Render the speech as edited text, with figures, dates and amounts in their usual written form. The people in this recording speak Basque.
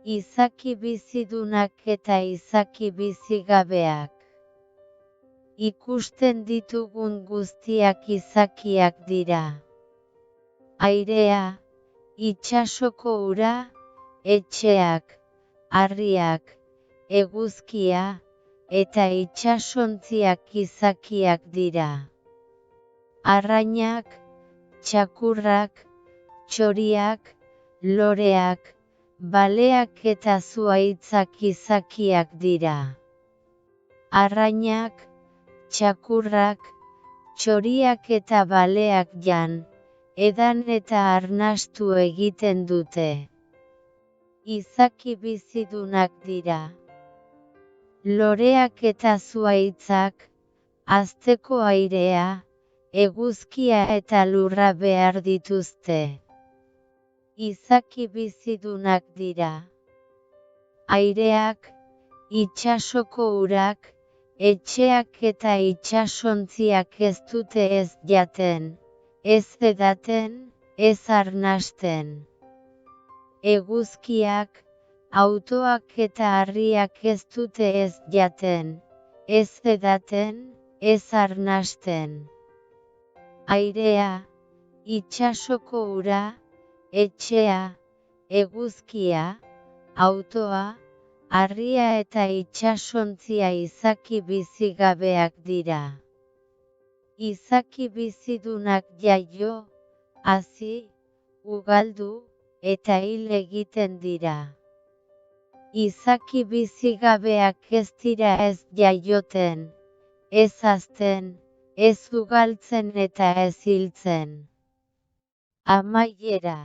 Izaki bizidunak eta izaki bizigabeak. Ikusten ditugun guztiak izakiak dira. Airea, itsasoko ura, etxeak, harriak, eguzkia, eta itsasontziak izakiak dira. Arrainak, txakurrak, txoriak, loreak, baleak eta zuhaitzak izakiak dira. Arrainak, txakurrak, txoriak eta baleak jan, edan eta arnastu egiten dute. Izaki bizidunak dira. Loreak eta zuhaitzak, hazteko airea, eguzkia eta lurra behar dituzte. Izaki bizidunak dira. Aireak, itsasoko urak, etxeak eta itsasontziak ez dute ez jaten, ez edaten, ez arnasten. Eguzkiak, autoak eta harriak ez dute ez jaten, ez edaten, ez arnasten. Airea, itsasoko ura, etxea, eguzkia, autoa, harria eta itsasontzia izaki bizigabeak dira. Izaki bizidunak jaio, hazi, ugaldu, eta hil egiten dira. Izaki bizigabeak ez dira ez jaioten, ez hazten, ez ugaltzen eta ez hiltzen. Amaiera.